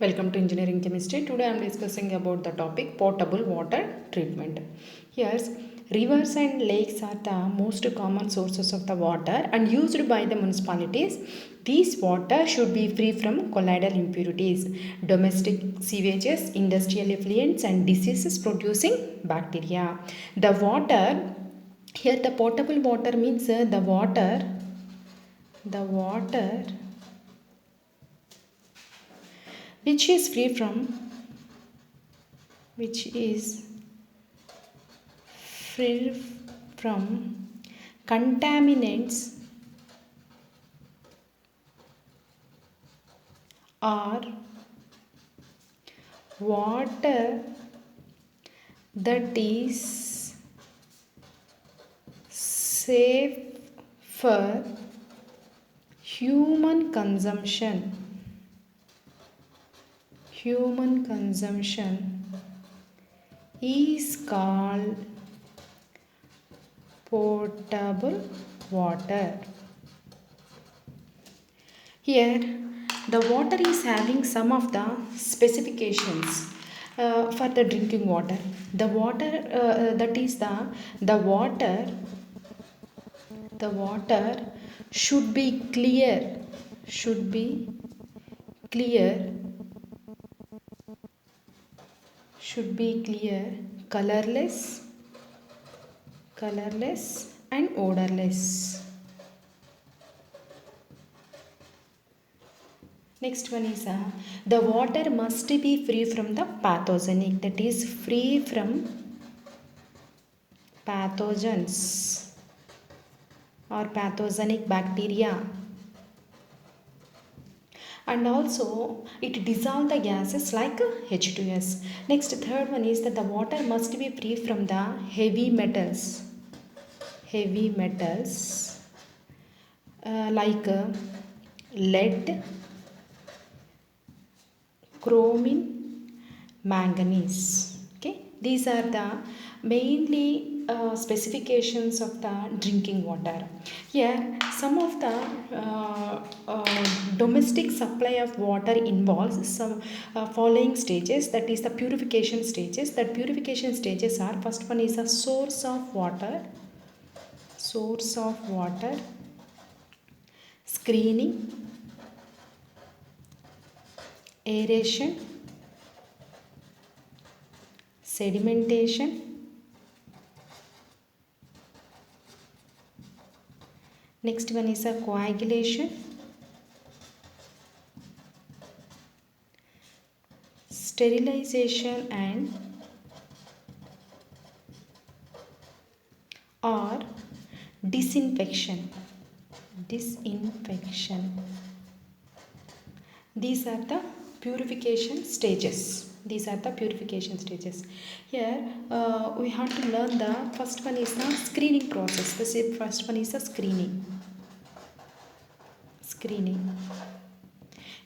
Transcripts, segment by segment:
Welcome to Engineering Chemistry. Today I am discussing about the topic potable water treatment. Yes, rivers and lakes are the most common sources of the water and used by the municipalities. These water should be free from colloidal impurities, domestic sewages, industrial effluents and diseases producing bacteria. The water, here the potable water means the water which is free from which is free from contaminants or water that is safe for human consumption. Human consumption is called potable water. Here, the water is having some of the specifications for the drinking water. The water that is the water should be should be clear, clear, colorless and odorless. Next one is the water must be free from the pathogenic, that is free from pathogens or pathogenic bacteria, and also it dissolve the gases like H2S. Next, third one is that the water must be free from the heavy metals like lead, chromium, manganese. Okay, these are the mainly specifications of the drinking water. Here some of the domestic supply of water involves some following stages, that is the purification stages. That purification stages are: first one is a source of water, screening, aeration, sedimentation, next one is a coagulation, sterilization and or disinfection. These are the purification stages. Here we have to learn the first one is the screening process. The first one is the screening.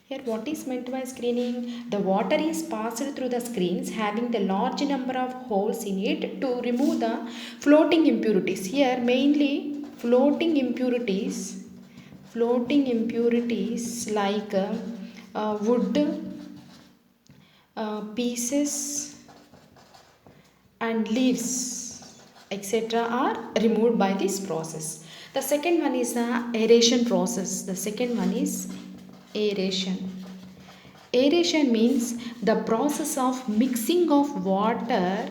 Here what is meant by screening? The water is passed through the screens having the large number of holes in it to remove the floating impurities. Here mainly floating impurities like wood, pieces and leaves etc. are removed by this process. The second one is the aeration process. Aeration means the process of mixing of water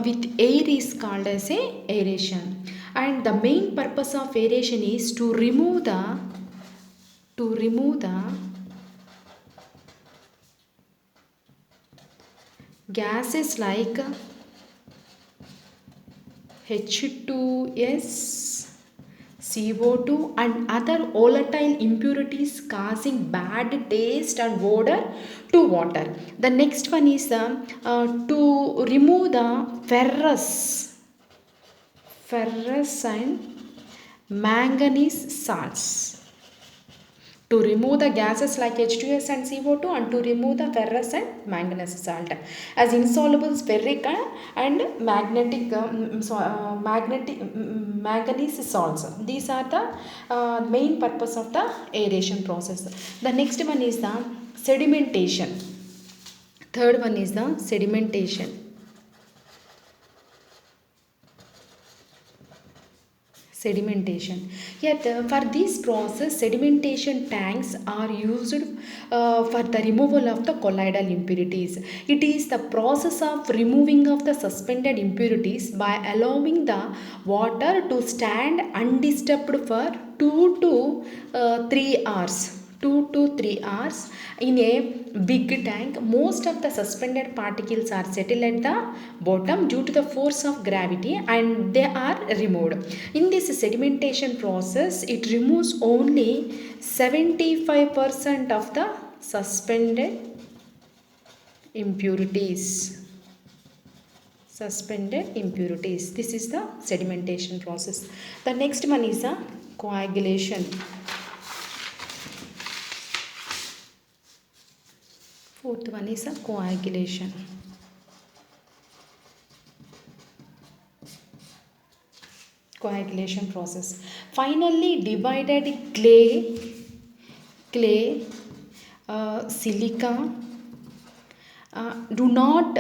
with air is called as a aeration, and the main purpose of aeration is to remove the gases like H2S, CO2 and other volatile impurities causing bad taste and odor to water. The next one is to remove the ferrous and manganese salts, to remove the gases like H2S and CO2 and to remove the ferrous and manganese salt as insoluble ferric and manganese salts. These are the main purpose of the aeration process. The next one is the sedimentation. Third one is the sedimentation. Sedimentation. Yet for this process, sedimentation tanks are used for the removal of the colloidal impurities. It is the process of removing of the suspended impurities by allowing the water to stand undisturbed for 2 to 3 hours. 2 to 3 hours in a big tank. Most of the suspended particles are settled at the bottom due to the force of gravity, and they are removed. In this sedimentation process, it removes only 75% of the suspended impurities. This is the sedimentation process. The next one is a coagulation. Fourth one is a coagulation. Coagulation process. Finally, divided clay, silica do not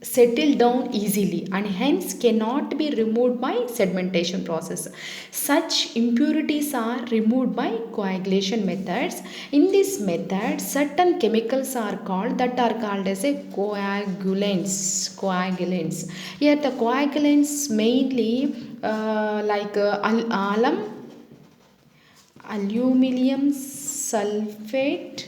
settle down easily and hence cannot be removed by sedimentation process. Such impurities are removed by coagulation methods. In this method, certain chemicals are called as a coagulants. Here the coagulants mainly aluminum sulfate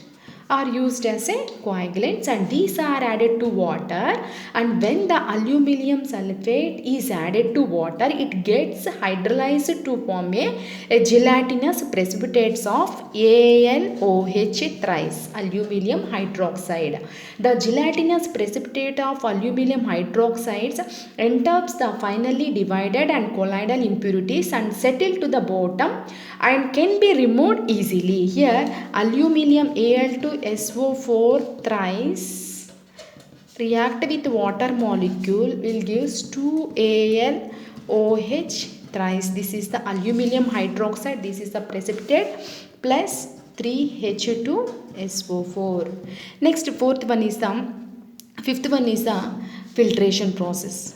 are used as a coagulants, and these are added to water, and when the aluminum sulfate is added to water, it gets hydrolyzed to form a gelatinous precipitates of AlOH thrice, aluminum hydroxide. The gelatinous precipitate of aluminum hydroxides enters the finally divided and colloidal impurities and settle to the bottom and can be removed easily. Here aluminum Al2SO4 thrice react with water molecule will give 2AlOH thrice. This is the aluminum hydroxide, this is the precipitate, plus 3H2SO4. Next, fifth one is the filtration process.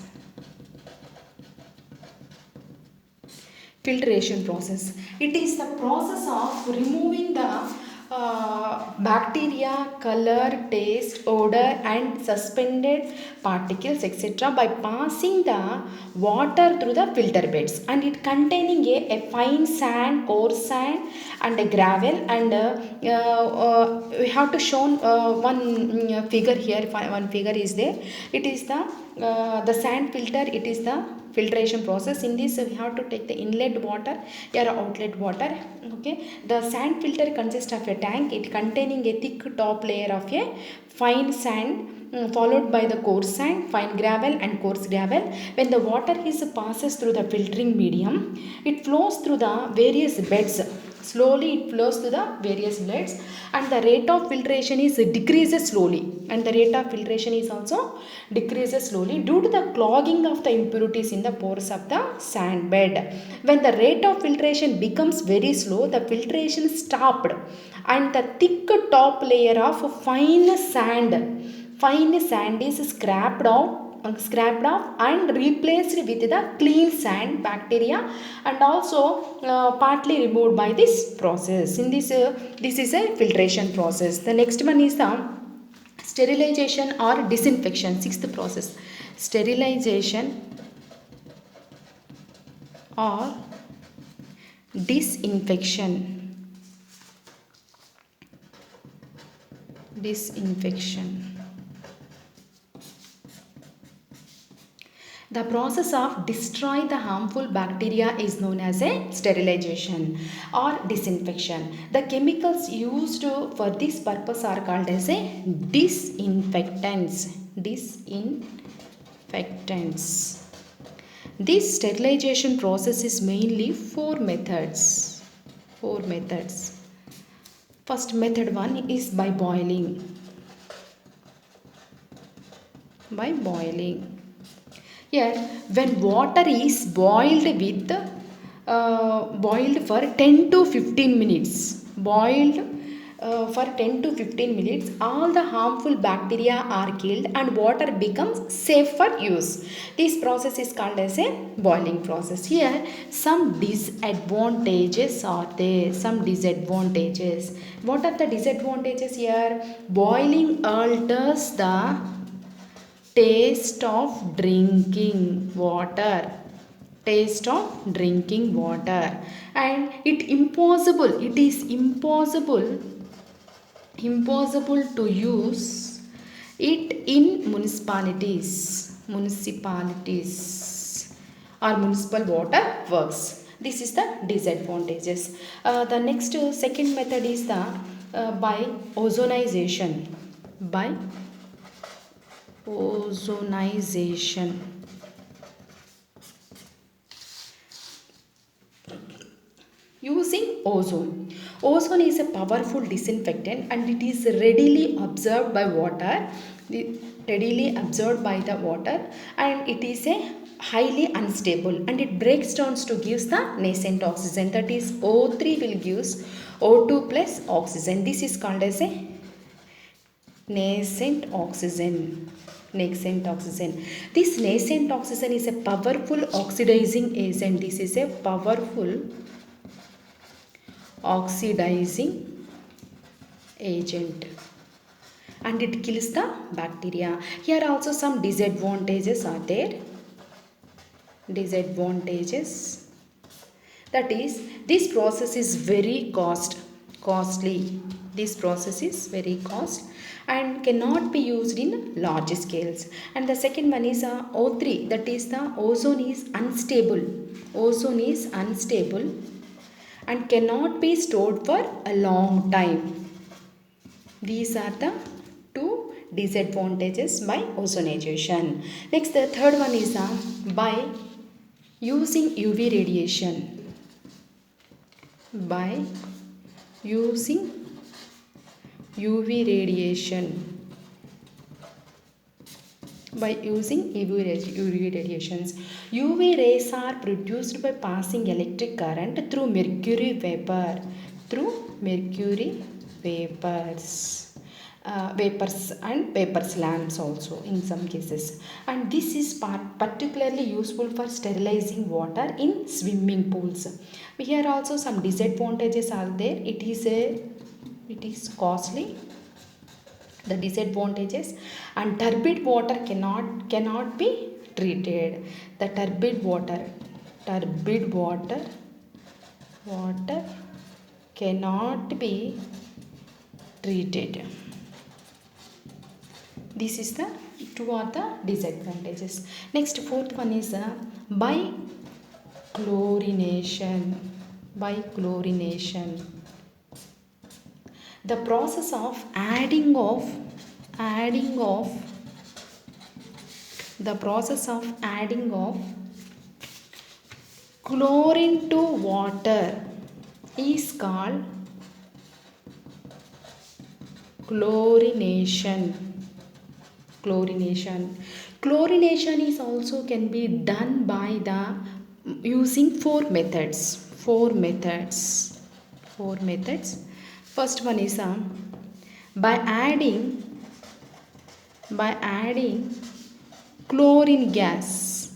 Filtration process. It is the process of removing the bacteria, color, taste, odor and suspended particles etc. by passing the water through the filter beds, and it containing a fine sand, coarse sand and a gravel, and we have to show one figure here. One figure is there. It is the sand filter. It is the filtration process. In this we have to take the inlet water or outlet water. Okay, the sand filter consists of a tank. It containing a thick top layer of a fine sand followed by the coarse sand, fine gravel and coarse gravel. When the water passes through the filtering medium, it flows through the various beds. Slowly it flows to the various beds, and the rate of filtration is decreases slowly, and the rate of filtration is also decreases slowly due to the clogging of the impurities in the pores of the sand bed. When the rate of filtration becomes very slow, the filtration stopped and the thick top layer of fine sand is scraped off and replaced with the clean sand, bacteria, and also partly removed by this process. In this is a filtration process. The next one is the sterilization or disinfection. Sixth process, sterilization or disinfection. The process of destroy the harmful bacteria is known as a sterilization or disinfection. The chemicals used for this purpose are called as a disinfectants. This sterilization process is mainly four methods. First, method 1 is by boiling. Here, when water is boiled for 10 to 15 minutes, for 10 to 15 minutes, all the harmful bacteria are killed and water becomes safe for use. This process is called as a boiling process. Here some disadvantages are there. Some disadvantages. What are the disadvantages here? Boiling alters the taste of drinking water. Taste of drinking water. And it is impossible to use it in municipalities or municipal water works. This is the disadvantages. The next second method is the by ozonization. By ozonization. Using ozone. Ozone is a powerful disinfectant and it is readily absorbed by water. Readily absorbed by the water, and it is a highly unstable and it breaks down to gives the nascent oxygen, that is O3 will gives O2 plus oxygen. This is called as a nascent oxygen. Nascent oxygen. This nascent oxygen is a powerful oxidizing agent. This is a powerful oxidizing agent and it kills the bacteria. Here also some disadvantages are there. Disadvantages, that is this process is very costly. This process is very costly and cannot be used in large scales. And the second one is O3, that is the ozone is unstable. Ozone is unstable and cannot be stored for a long time. These are the two disadvantages by ozonization. Next, the third one is by using UV radiation. By using UV radiation. By using UV radiations. UV rays are produced by passing electric current through mercury vapor. Through mercury vapors. Vapors and vapors lamps also in some cases. And this is particularly useful for sterilizing water in swimming pools. Here also some disadvantages are there. It is costly. The disadvantages, and turbid water cannot be treated. The turbid water cannot be treated. This is the two are the disadvantages. Next, fourth one is by chlorination. By chlorination. The process of adding of chlorine to water is called chlorination. Chlorination is also can be done by the using four methods. First one is by adding chlorine gas.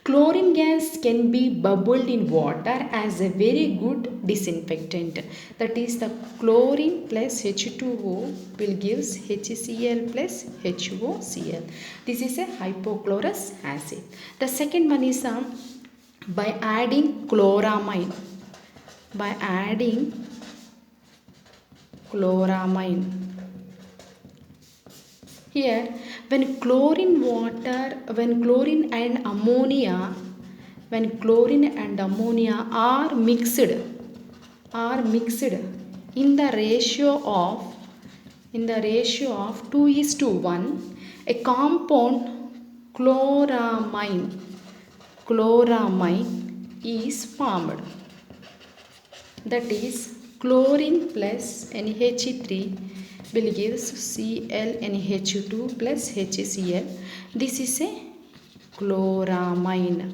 Chlorine gas can be bubbled in water as a very good disinfectant. That is the chlorine plus H2O will gives HCl plus HOCl. This is a hypochlorous acid. The second one is by adding chloramine. Here, when chlorine and ammonia are mixed in the ratio of 2:1, a compound chloramine is formed. That is chlorine plus NH3 will give ClNH2 plus HCl. This is a chloramine.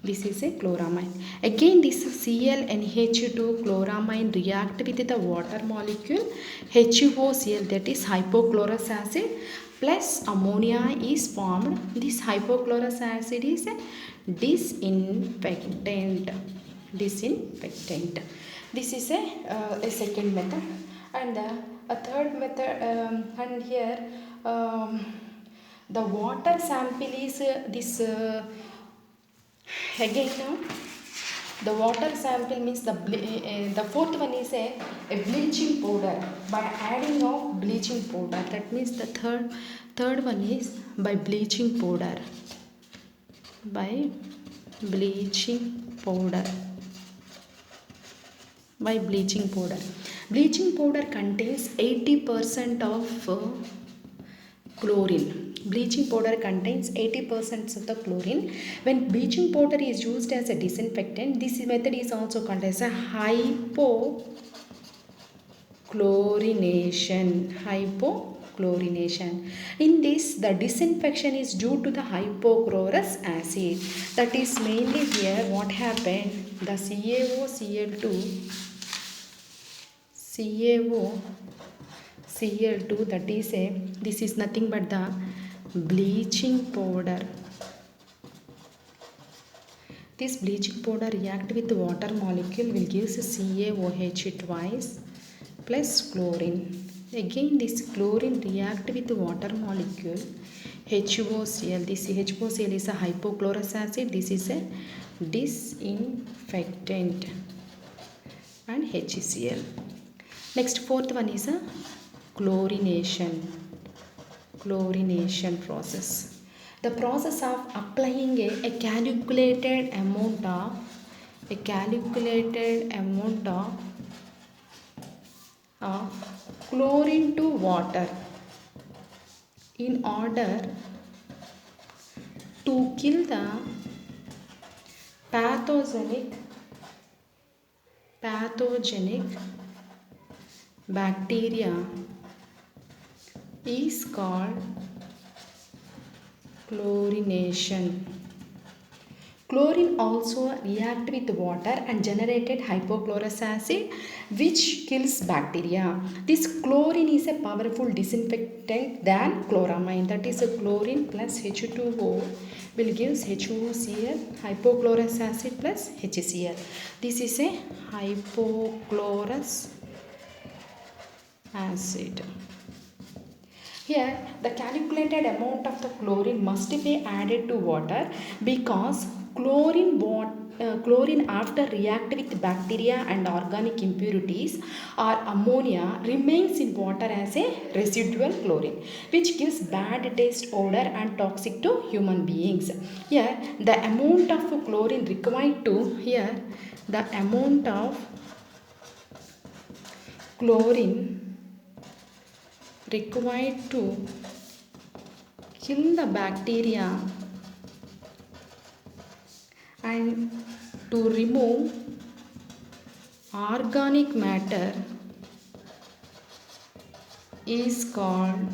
This is a chloramine. Again this ClNH2 chloramine react with the water molecule HOCl, that is hypochlorous acid, plus ammonia is formed. This hypochlorous acid is a disinfectant. Disinfectant. This is a second method, and a third method, and here the water sample is this again the water sample means the fourth one is a bleaching powder, by adding of bleaching powder. That means the third one is by bleaching powder, by bleaching powder, by bleaching powder. Bleaching powder contains 80% of chlorine. Bleaching powder contains 80% of the chlorine. When bleaching powder is used as a disinfectant, this method is also called as a hypochlorination. Hypochlorination. In this, the disinfection is due to the hypochlorous acid. That is mainly here what happened. The CaCl2, that is this is nothing but the bleaching powder. This bleaching powder react with the water molecule will give CaOH twice plus chlorine. Again this chlorine react with the water molecule HOCl. This HOCl is a hypochlorous acid. This is a disinfectant, and HCl. Next, fourth one is a chlorination process. The process of applying a calculated amount of chlorine to water in order to kill the pathogenic bacteria is called chlorination. Chlorine also react with water and generated hypochlorous acid, which kills bacteria. This chlorine is a powerful disinfectant than chloramine. That is a chlorine plus H2O will give HOCl, hypochlorous acid plus HCl. This is a hypochlorous acid. Here the calculated amount of the chlorine must be added to water, because chlorine after react with bacteria and organic impurities or ammonia remains in water as a residual chlorine, which gives bad taste, odor and toxic to human beings. Here the amount of chlorine required to kill the bacteria and to remove organic matter is called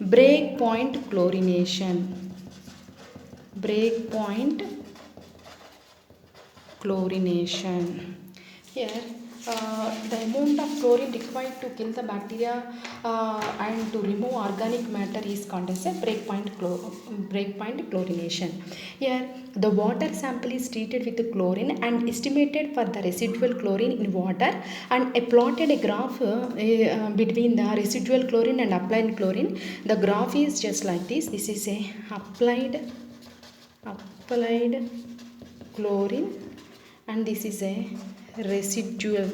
breakpoint chlorination. Breakpoint chlorination. Here the amount of chlorine required to kill the bacteria and to remove organic matter is called as a breakpoint chlorination. Here the water sample is treated with chlorine and estimated for the residual chlorine in water, and plotted a graph between the residual chlorine and applied chlorine. The graph is just like this. This is a applied chlorine, and this is a residual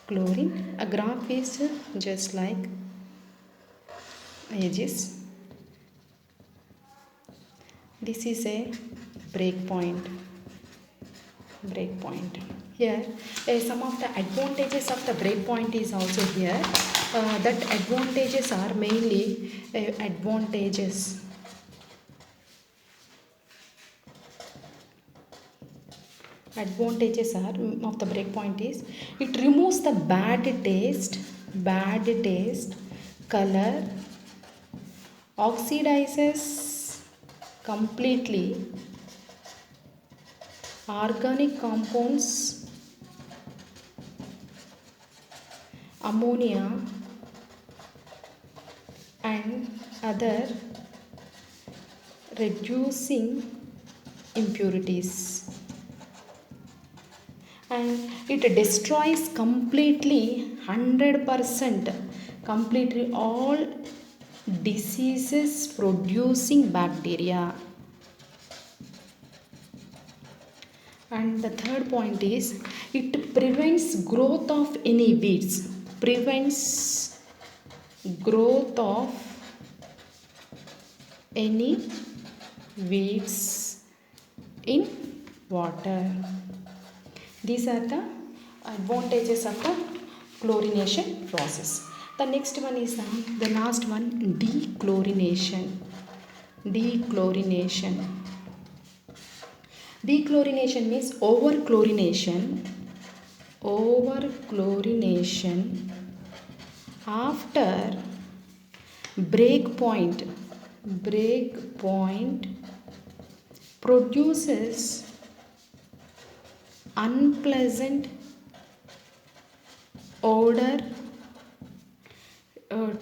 chlorine. A graph is just like edges. This is a breakpoint. Here some of the advantages of the breakpoint is also here. That advantages are mainly advantages of the breakpoint is it removes the bad taste, color, oxidizes completely organic compounds, ammonia and other reducing impurities, and it destroys completely 100% completely all diseases producing bacteria. And the third point is it prevents growth of any weeds, prevents growth of any weeds in water. These are the advantages of the chlorination process. The next one is the last one, dechlorination. Dechlorination. Dechlorination means over-chlorination. Over-chlorination after breakpoint produces unpleasant odor,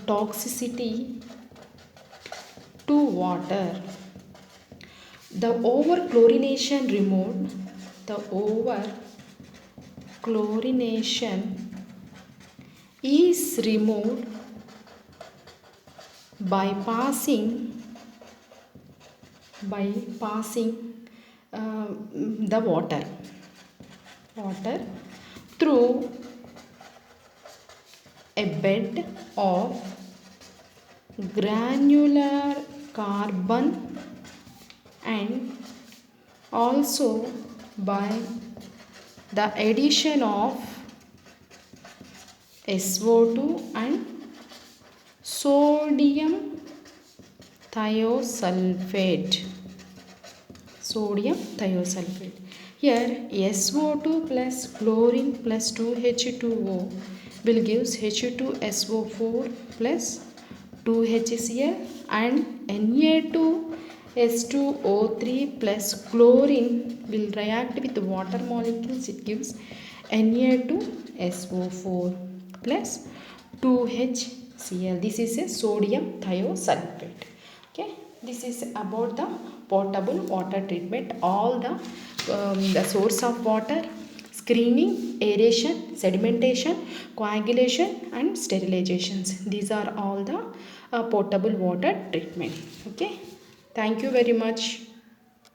toxicity to water. The over-chlorination is removed by passing the water through a bed of granular carbon and also by the addition of SO2 and sodium thiosulfate. Here SO2 plus chlorine plus 2H2O will gives H2SO4 plus 2HCl and Na2S2O3 plus chlorine will react with water molecules. It gives Na2SO4 plus 2HCl. This is a sodium thiosulfate. Okay, this is about the potable water treatment. All the source of water, screening, aeration, sedimentation, coagulation and sterilizations. These are all the potable water treatment. Okay, thank you very much.